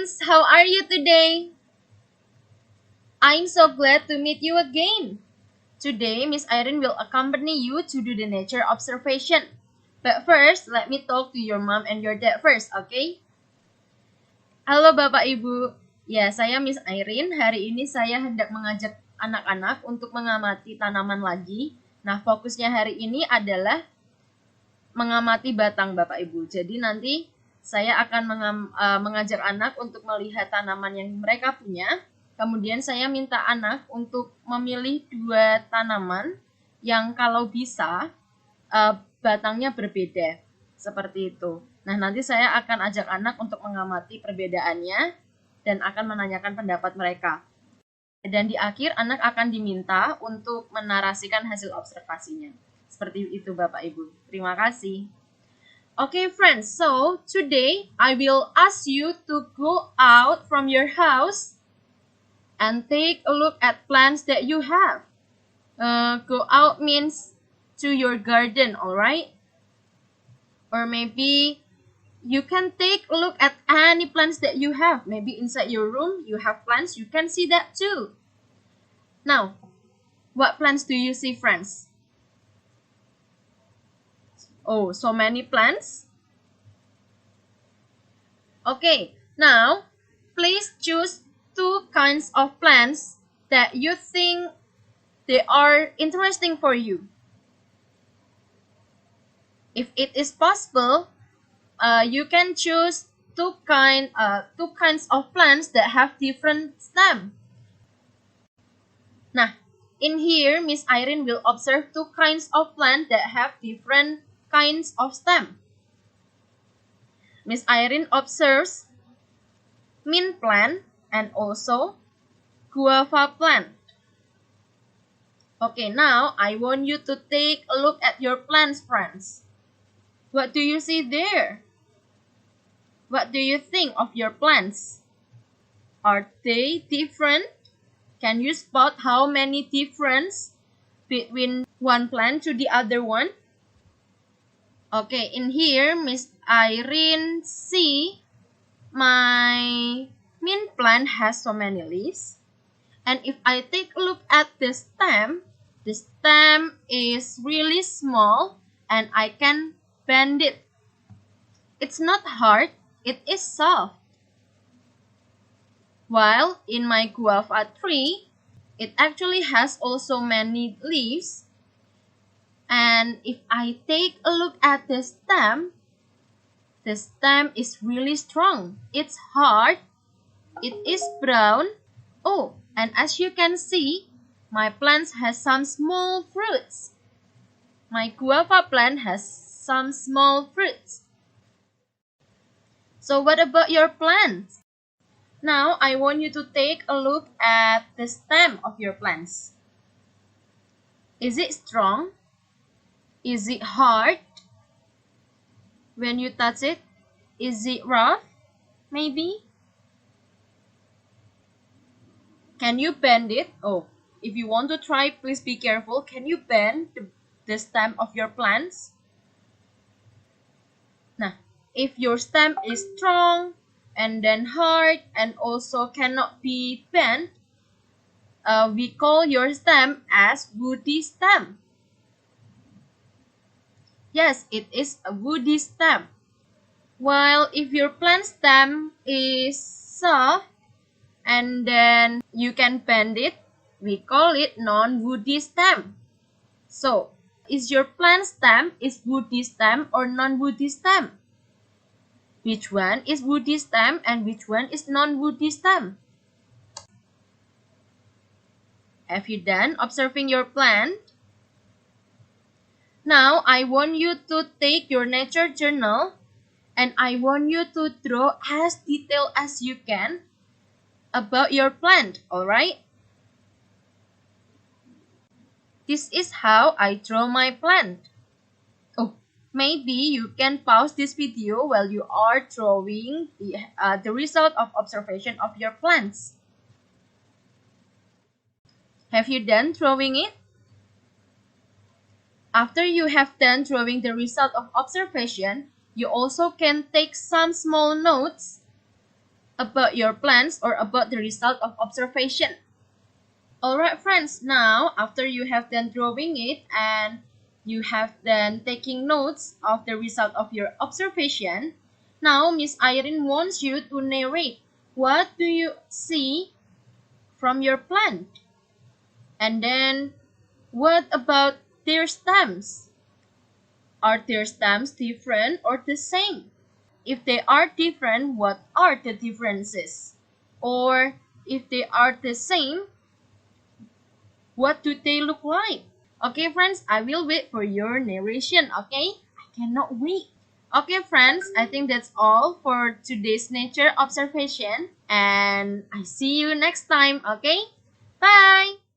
friends, how are you today? I'm so glad to meet you again. Today, Miss Irene will accompany you to do the nature observation. But first, let me talk to your mom and your dad first, okay? Halo Bapak Ibu. Ya, saya Miss Irene. Hari ini saya hendak mengajak anak-anak untuk mengamati tanaman lagi. Nah, fokusnya hari ini adalah mengamati batang Bapak Ibu. Jadi nanti saya akan mengajak anak untuk melihat tanaman yang mereka punya. Kemudian saya minta anak untuk memilih 2 tanaman yang kalau bisa batangnya berbeda. Seperti itu. Nah, nanti saya akan ajak anak untuk mengamati perbedaannya dan akan menanyakan pendapat mereka. Dan di akhir anak akan diminta untuk menarasikan hasil observasinya. Seperti itu Bapak Ibu. Terima kasih. Okay friends, so today I will ask you to go out from your house and take a look at plants that you have. Go out means to your garden, alright? Or maybe you can take a look at any plants that you have. Maybe inside your room you have plants, you can see that too. Now, what plants do you see, friends? Oh, so many plants. Okay, now please choose 2 kinds of plants that you think they are interesting for you. If it is possible, you can choose 2 kinds of plants that have different stem. Nah, in here, Miss Irene will observe 2 kinds of plants that have different kinds of stem. Miss Irene observes mint plant and also guava plant. Okay, now I want you to take a look at your plants, friends. What do you see there? What do you think of your plants? Are they different? Can you spot how many difference between one plant to the other one? Okay, in here, Miss Irene see my mint plant has so many leaves. And if I take a look at the stem is really small and I can bend it. It's not hard, it is soft. While in my guava tree, it actually has also many leaves. And if I take a look at the stem is really strong. It's hard. It is brown. Oh, and as you can see, my plant has some small fruits. My guava plant has some small fruits. So what about your plants? Now I want you to take a look at the stem of your plants. Is it strong? Is it hard? When you touch it, is it rough? Maybe? Can you bend it? Oh, if you want to try, please be careful. Can you bend the stem of your plants? Nah, if your stem is strong and then hard and also cannot be bent, we call your stem as woody stem. Yes, it is a woody stem. While if your plant stem is soft and then you can bend it, we call it non-woody stem. So, is your plant stem is woody stem or non-woody stem? Which one is woody stem and which one is non-woody stem? Have you done observing your plant? Now, I want you to take your nature journal and I want you to draw as detailed as you can about your plant, alright? This is how I draw my plant. Oh, maybe you can pause this video while you are drawing the result of observation of your plants. Have you done drawing it? After you have done drawing the result of observation, you also can take some small notes about your plants or about the result of observation. Alright friends, now after you have done drawing it and you have then taking notes of the result of your observation, now Miss Irene wants you to narrate what do you see from your plant. And then what about their stems? Are their stems different or the same? If they are different, what are the differences? Or if they are the same, what do they look like? Okay, friends, I will wait for your narration, okay? I cannot wait. Okay, friends, I think that's all for today's nature observation, and I see you next time, okay? Bye!